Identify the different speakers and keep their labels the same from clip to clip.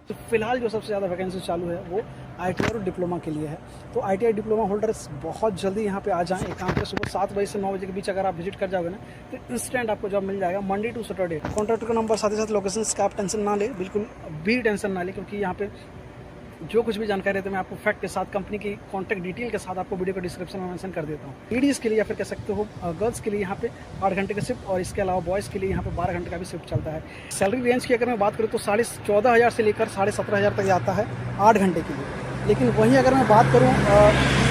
Speaker 1: तो फिलहाल जो सबसे ज़्यादा वैकेंसी चालू है वो ITI और डिप्लोमा के लिए है। तो ITI डिप्लोमा होल्डर्स बहुत जल्दी यहाँ पे आ जाएं। एक काम पे सुबह 7 बजे से 9 बजे के बीच अगर आप विजिट कर जाओगे ना तो इंस्टेंट आपको जॉब मिल जाएगा मंडे टू सैटरडे। कॉन्ट्रैक्टर का नंबर साथ ही साथ लोकेशन का आप टेंशन ना ले, बिल्कुल भी टेंशन ना ले, क्योंकि यहाँ पे जो कुछ भी जानकारी है तो मैं आपको फैक्ट के साथ कंपनी की कॉन्टैक्ट डिटेल के साथ आपको वीडियो को डिस्क्रिप्शन में मेंशन कर देता हूँ। लेडीज़ के लिए या फिर कह सकते हो गर्ल्स के लिए यहाँ पे 8 घंटे का शिफ्ट, और इसके अलावा बॉयज़ के लिए यहाँ पे 12 घंटे का भी शिफ्ट चलता है। सैलरी रेंज की अगर मैं बात करूँ तो 14,500 से लेकर 17,500 तक जाता है 8 घंटे के लिए। लेकिन वहीं अगर मैं बात करूँ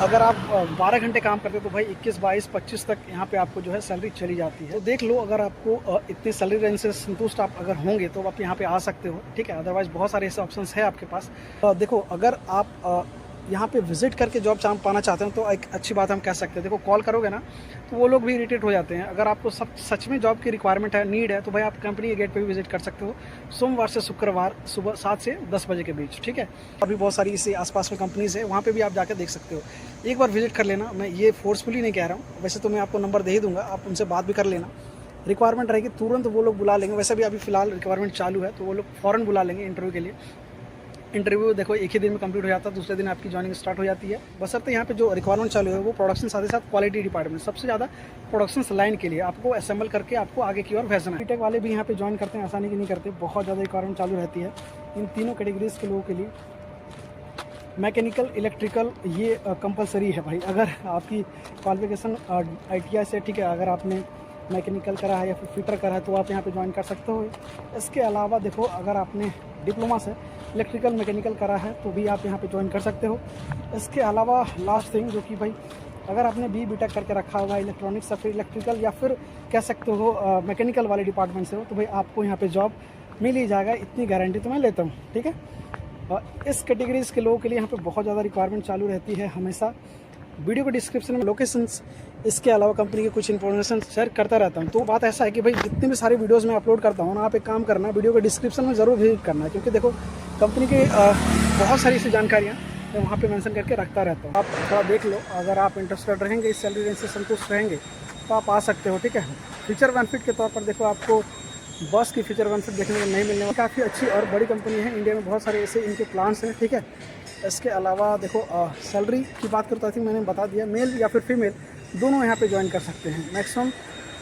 Speaker 1: अगर आप 12 घंटे काम करते हो तो भाई 21, 22, 25 तक यहाँ पे आपको जो है सैलरी चली जाती है। तो देख लो, अगर आपको इतनी सैलरी रेंज से संतुष्ट आप अगर होंगे तो आप यहाँ पे आ सकते हो, ठीक है। अदरवाइज बहुत सारे ऐसे ऑप्शंस है आपके पास। देखो, अगर आप यहाँ पे विजिट करके जॉब पाना चाहते हो तो एक अच्छी बात हम कह सकते हैं। देखो, कॉल करोगे ना तो वो लोग भी इरिटेट हो जाते हैं। अगर आपको सच में जॉब की रिक्वायरमेंट है, नीड है, तो भाई आप कंपनी के गेट पे भी विजिट कर सकते हो सोमवार से शुक्रवार सुबह 7 से 10 बजे के बीच, ठीक है। और भी बहुत सारी इसी आसपास में कंपनीज है, वहाँ पे भी आप जाकर देख सकते हो। एक बार विजिट कर लेना, मैं ये फोर्सफुली नहीं कह रहा हूँ, वैसे तो मैं आपको नंबर दे ही दूंगा, आप उनसे बात भी कर लेना। रिक्वायरमेंट रहेगी तुरंत वो लोग बुला लेंगे। वैसे भी अभी फिलहाल रिक्वायरमेंट चालू है तो वो लोग फ़ौरन बुला लेंगे इंटरव्यू के लिए। इंटरव्यू देखो एक ही दिन में कंप्लीट हो जाता है, दूसरे दिन आपकी जॉइनिंग स्टार्ट हो जाती है। बशर्ते यहाँ पे जो रिक्वायरमेंट चालू है वो प्रोडक्शन, साथ ही साथ क्वालिटी डिपार्टमेंट, सबसे ज़्यादा प्रोडक्शन लाइन के लिए आपको असेंबल करके आपको आगे की ओर भेजना है। बीटेक वाले भी यहाँ पे ज्वाइन करते हैं, आसानी की नहीं करते, बहुत ज़्यादा रिक्वायरमेंट चालू रहती है इन तीनों कैटेगरीज के लोगों के लिए। मैकेनिकल, इलेक्ट्रिकल ये कंपलसरी है भाई। अगर आपकी क्वालिफिकेशन ITI से, ठीक है, अगर आपने मैकेनिकल करा है या फिर फिटर करा है तो आप यहाँ पे ज्वाइन कर सकते हो। इसके अलावा देखो, अगर आपने डिप्लोमा से इलेक्ट्रिकल मैकेनिकल करा है तो भी आप यहाँ पे ज्वाइन कर सकते हो। इसके अलावा लास्ट थिंग जो कि भाई, अगर आपने BTech करके रखा हुआ है इलेक्ट्रॉनिक्स या फिर इलेक्ट्रिकल या फिर कह सकते हो मैकेनिकल वाले डिपार्टमेंट से हो, तो भाई आपको यहाँ पे जॉब मिल ही जाएगा, इतनी गारंटी तो मैं लेता हूँ, ठीक है। और इस कैटेगरीज के लोगों के लिए यहाँ पे बहुत ज़्यादा रिक्वायरमेंट चालू रहती है हमेशा। वीडियो को डिस्क्रिप्शन में लोकेशंस, इसके अलावा कंपनी के कुछ इन्फॉर्मेशन शेयर करता रहता हूँ। तो बात ऐसा है कि भाई जितने भी सारे वीडियोस मैं अपलोड करता हूँ ना, आप एक काम करना, वीडियो को डिस्क्रिप्शन में ज़रूर विजिट करना है, क्योंकि देखो कंपनी की बहुत सारी ऐसी जानकारियाँ मैं वहाँ पे मेंशन करके रखता रहता हूँ। आप थोड़ा देख लो, अगर आप इंटरेस्टेड रहेंगे, इस सैलरी रेंज से संतुष्ट रहेंगे तो आप आ सकते हो, ठीक है। फीचर बेनिफिट के तौर पर देखो, आपको बस की फीचर बेनिफिट देखने को नहीं मिलने वाली। काफ़ी अच्छी और बड़ी कंपनी है, इंडिया में बहुत सारे ऐसे इनके प्लान्स हैं, ठीक है। इसके अलावा देखो, सैलरी की बात करता थी, मैंने बता दिया, मेल या फिर फीमेल दोनों यहाँ पे ज्वाइन कर सकते हैं। मैक्सिमम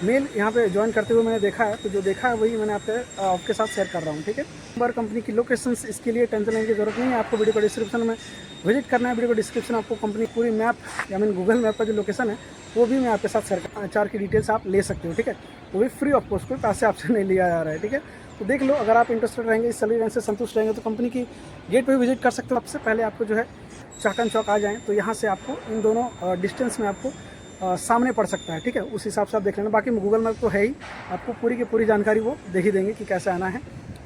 Speaker 1: मेल यहाँ पे ज्वाइन करते हुए मैंने देखा है, तो जो देखा है वही मैंने आपके साथ शेयर कर रहा हूँ, ठीक है। बार कंपनी की लोकेशंस, इसके लिए टेंशन लेने की जरूरत नहीं है, आपको वीडियो को डिस्क्रिप्शन में विजिट करना है। वीडियो को डिस्क्रिप्शन आपको कंपनी पूरी मैप या गूगल मैप का जो लोकेशन है वो भी मैं आपके साथ शेयर कर, HR की डिटेल्स आप ले सकते हो, ठीक है। वो भी फ्री ऑफ कॉस्ट, कोई पैसे आपसे नहीं लिया जा रहा है, ठीक है। तो देख लो, अगर आप इंटरेस्टेड रहेंगे, इस सैलरी रेंज से संतुष्ट रहेंगे तो कंपनी की गेट पे विजिट कर सकते हो। सबसे पहले आपको जो है चाकन चौक आ जाएँ तो यहाँ से आपको इन दोनों डिस्टेंस में आपको सामने पड़ सकता है, ठीक है। उस हिसाब से आप देख लेना। बाकी गूगल मैप तो है ही, आपको पूरी की पूरी जानकारी वो दे ही देंगे कि कैसे आना है,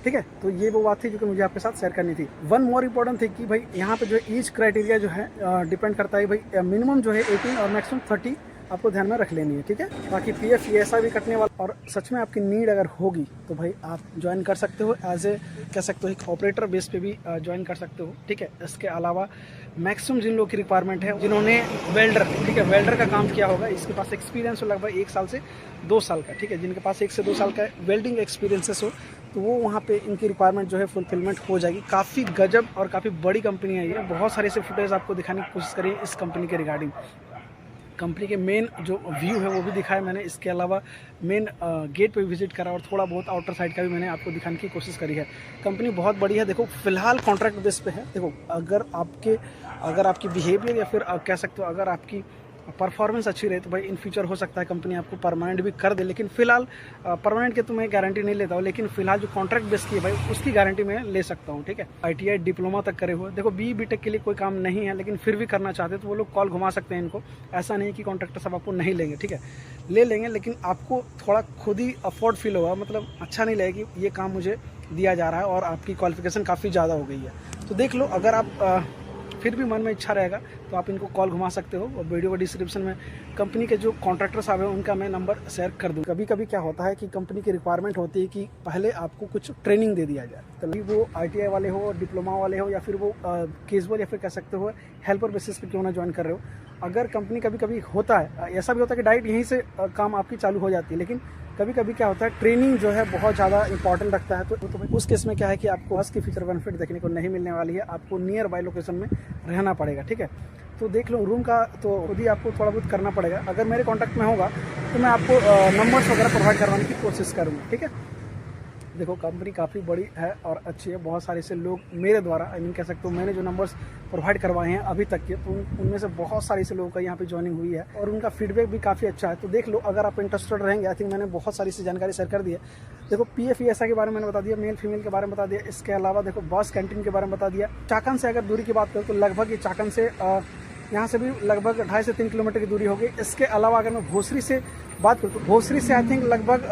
Speaker 1: ठीक है। तो ये वो बात थी जो कि मुझे आपके साथ शेयर करनी थी। वन मोर इम्पोर्टेंट थी कि भाई यहाँ पे जो है ईच क्राइटेरिया जो है डिपेंड करता है भाई, मिनिमम जो है 18 और मैक्सिमम 30 आपको ध्यान में रख लेनी है, ठीक है। बाकी PF ऐसा भी कटने वाला, और सच में आपकी नीड अगर होगी तो भाई आप ज्वाइन कर सकते हो, एज ए कह सकते हो एक ऑपरेटर बेस पे भी ज्वाइन कर सकते हो, ठीक है। इसके अलावा मैक्सिमम जिन लोगों की रिक्वायरमेंट है, जिन्होंने वेल्डर, ठीक है, वेल्डर का काम किया होगा, इसके पास एक्सपीरियंस हो लगभग 1 साल से 2 साल का, ठीक है। जिनके पास 1 से 2 साल का वेल्डिंग एक्सपीरियंसेस हो तो वो वहाँ पे इनकी रिक्वायरमेंट जो है फुलफिलमेंट हो जाएगी। काफ़ी गजब और काफ़ी बड़ी कंपनी है ये। बहुत सारे ऐसे फुटेज आपको दिखाने की कोशिश करी इस कंपनी के रिगार्डिंग। कंपनी के मेन जो व्यू है वो भी दिखाया मैंने, इसके अलावा मेन गेट पे विजिट करा और थोड़ा बहुत आउटर साइड का भी मैंने आपको दिखाने की कोशिश करी है। कंपनी बहुत बड़ी है। देखो, फिलहाल कॉन्ट्रैक्ट बेस पे है। देखो, अगर आपकी बिहेवियर या फिर आप कह सकते हो अगर आपकी परफॉर्मेंस अच्छी रहे तो भाई इन फ्यूचर हो सकता है कंपनी आपको परमानेंट भी कर दे। लेकिन फिलहाल परमानेंट की तो मैं गारंटी नहीं लेता हूँ, लेकिन फिलहाल जो कॉन्ट्रैक्ट बेस की है भाई उसकी गारंटी मैं ले सकता हूँ, ठीक है। ITI डिप्लोमा तक करे हुए, देखो BTech के लिए कोई काम नहीं है, लेकिन फिर भी करना चाहते तो वो लोग कॉल घुमा सकते हैं इनको। ऐसा नहीं कि कॉन्ट्रैक्टर सब आपको नहीं लेंगे, ठीक है, ले लेंगे, लेकिन आपको थोड़ा खुद ही अफोर्ड फील होगा, मतलब अच्छा नहीं लगेगा कि ये काम मुझे दिया जा रहा है और आपकी क्वालिफिकेशन काफ़ी ज़्यादा हो गई है। तो देख लो, अगर आप फिर भी मन में इच्छा रहेगा तो आप इनको कॉल घुमा सकते हो। और वीडियो को डिस्क्रिप्शन में कंपनी के जो कॉन्ट्रैक्टर्स आए हैं उनका मैं नंबर शेयर कर दूँ। कभी कभी क्या होता है कि कंपनी की रिक्वायरमेंट होती है कि पहले आपको कुछ ट्रेनिंग दे दिया जाए, तभी वो ITI वाले हो, डिप्लोमा वाले हो, या फिर वो कैजुअल या फिर कह सकते हो हेल्पर बेसिस पे क्यों ना ज्वाइन कर रहे हो, अगर कंपनी कभी कभी होता है, ऐसा भी होता है कि डायरेक्ट यहीं से काम आपकी चालू हो जाती है, लेकिन कभी कभी क्या होता है ट्रेनिंग जो है बहुत ज़्यादा इंपॉर्टेंट रखता है। तो उस केस में क्या है कि आपको बस की फीचर बेनिफिट देखने को नहीं मिलने वाली है, आपको नियर बाय लोकेशन में रहना पड़ेगा, ठीक है। तो देख लो रूम का तो खुद ही आपको थोड़ा बहुत करना पड़ेगा। अगर मेरे कॉन्टैक्ट में होगा तो मैं आपको नंबर्स वगैरह प्रोवाइड करवाने की कोशिश करूँगा, ठीक है। देखो कंपनी काफ़ी बड़ी है और अच्छी है, बहुत सारे से लोग मेरे द्वारा कह सकते हो मैंने जो नंबर्स प्रोवाइड करवाए हैं अभी तक के, तो उनमें से बहुत सारे से लोगों का यहाँ पे ज्वाइनिंग हुई है और उनका फीडबैक भी काफ़ी अच्छा है। तो देख लो अगर आप इंटरेस्टेड रहेंगे, आई थिंक मैंने बहुत सारी सी जानकारी शेयर कर दी है। देखो PF के बारे में मैंने बता दिया, मेल फीमेल के बारे में बता दिया, इसके अलावा देखो बॉस कैंटीन के बारे में बता दिया। चाकन से अगर दूरी की बात करूँ तो लगभग ये चाकन से यहाँ से भी लगभग 2.5 से 3 किलोमीटर की दूरी होगी। इसके अलावा अगर मैं भोसरी से बात करूँ तो भोसरी से आई थिंक लगभग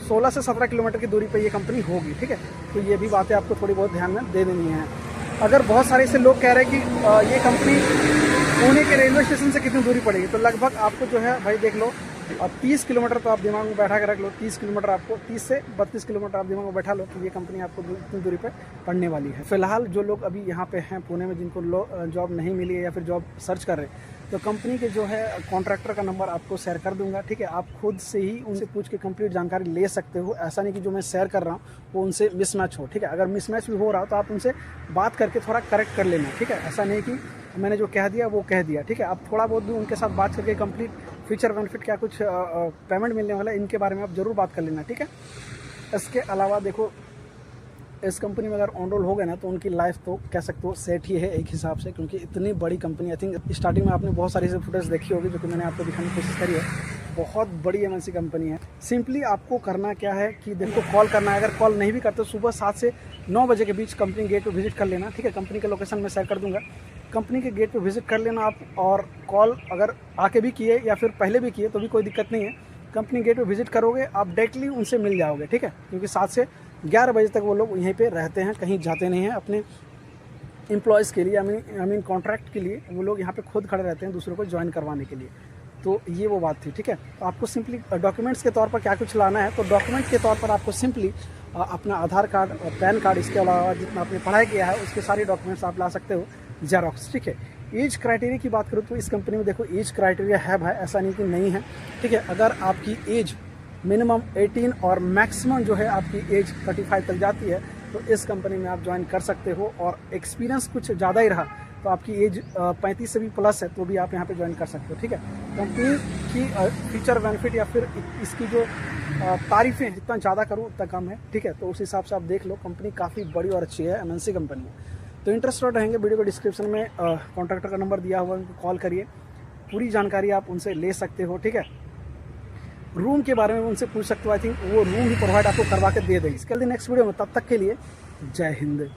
Speaker 1: 16 से 17 किलोमीटर की दूरी पे ये कंपनी होगी, ठीक है। तो ये भी बातें आपको थोड़ी बहुत ध्यान में दे देनी है। अगर बहुत सारे से लोग कह रहे हैं कि ये कंपनी पुणे के रेलवे स्टेशन से कितनी दूरी पड़ेगी, तो लगभग आपको जो है भाई देख लो 30 किलोमीटर तो आप दिमाग में बैठा के रख लो। 30 किलोमीटर आपको 30 से 32 किलोमीटर आप दिमाग में बैठा लो कि ये कंपनी आपको इतनी दूरी पे पड़ने वाली है। फिलहाल जो लोग अभी यहाँ पे हैं पुणे में, जिनको जॉब नहीं मिली है या फिर जॉब सर्च कर रहे हैं, तो कंपनी के जो है कॉन्ट्रैक्टर का नंबर आपको शेयर कर दूंगा, ठीक है। आप खुद से ही उनसे पूछ के कंप्लीट जानकारी ले सकते हो। ऐसा नहीं कि जो मैं शेयर कर रहा हूँ वो उनसे मिसमैच हो, ठीक है। अगर मिसमैच भी हो रहा हो तो आप उनसे बात करके थोड़ा करेक्ट कर लेना, ठीक है। ऐसा नहीं कि मैंने जो कह दिया वो कह दिया, ठीक है। आप थोड़ा बहुत भी उनके साथ बात करके कंप्लीट फीचर बेनिफिट क्या कुछ पेमेंट मिलने वाला है इनके बारे में आप ज़रूर बात कर लेना, ठीक है। इसके अलावा देखो इस कंपनी में अगर ऑन रोल हो गए ना तो उनकी लाइफ तो कह सकते हो सेट ही है एक हिसाब से, क्योंकि इतनी बड़ी कंपनी, आई थिंक स्टार्टिंग में आपने बहुत सारी से फुटेज देखी होगी जो कि मैंने आपको दिखाने की कोशिश करी है। बहुत बड़ी MNC कंपनी है। सिंपली आपको करना क्या है कि देखो कॉल करना है। अगर कॉल नहीं भी करते सुबह 7 से 9 बजे के बीच कंपनी गेट पर विजिट कर लेना, ठीक है। कंपनी का लोकेशन मैं शेयर कर दूंगा, कंपनी के गेट पर विजिट कर लेना आप। और कॉल अगर आके भी किए या फिर पहले भी किए तो भी कोई दिक्कत नहीं है। कंपनी गेट पर विजिट करोगे आप डायरेक्टली उनसे मिल जाओगे, ठीक है। क्योंकि 7 से 11 बजे तक वो लोग यहीं पे रहते हैं, कहीं जाते नहीं हैं। अपने एम्प्लॉयज़ के लिए आई मीन कॉन्ट्रैक्ट के लिए वो लोग यहाँ पे खुद खड़े रहते हैं दूसरों को ज्वाइन करवाने के लिए। तो ये वो बात थी, ठीक है। तो आपको सिंपली डॉक्यूमेंट्स के तौर पर क्या कुछ लाना है, तो डॉक्यूमेंट के तौर पर आपको सिंपली अपना आधार कार्ड और पैन कार्ड, इसके अलावा जितना आपने पढ़ाई किया है उसके सारे डॉक्यूमेंट्स आप ला सकते हो, जेरॉक्स, ठीक है। एज क्राइटेरिया की बात करूँ तो इस कंपनी में देखो एज क्राइटेरिया है भाई, ऐसा नहीं कि नहीं है, ठीक है। अगर आपकी एज मिनिमम 18 और मैक्सिमम जो है आपकी एज 35 तक जाती है तो इस कंपनी में आप ज्वाइन कर सकते हो। और एक्सपीरियंस कुछ ज़्यादा ही रहा तो आपकी एज 35 से भी प्लस है तो भी आप यहाँ पे ज्वाइन कर सकते हो, ठीक है। कंपनी की फीचर बेनिफिट या फिर इसकी जो तारीफ़ें जितना ज़्यादा करूँ उतना कम है, ठीक है। तो उस हिसाब से आप देख लो कंपनी काफ़ी बड़ी और अच्छी है, MNC कंपनी है। तो इंटरेस्टेड रहेंगे वीडियो के डिस्क्रिप्शन में कॉन्ट्रैक्टर का नंबर दिया हुआ है, उनको कॉल करिए, पूरी जानकारी आप उनसे ले सकते हो, ठीक है। रूम के बारे में उनसे पूछ सकते हो, आई थिंक वो रूम भी प्रोवाइड आपको करवा के दे देंगे। इसके लिए नेक्स्ट वीडियो में, तब तक के लिए जय हिंद।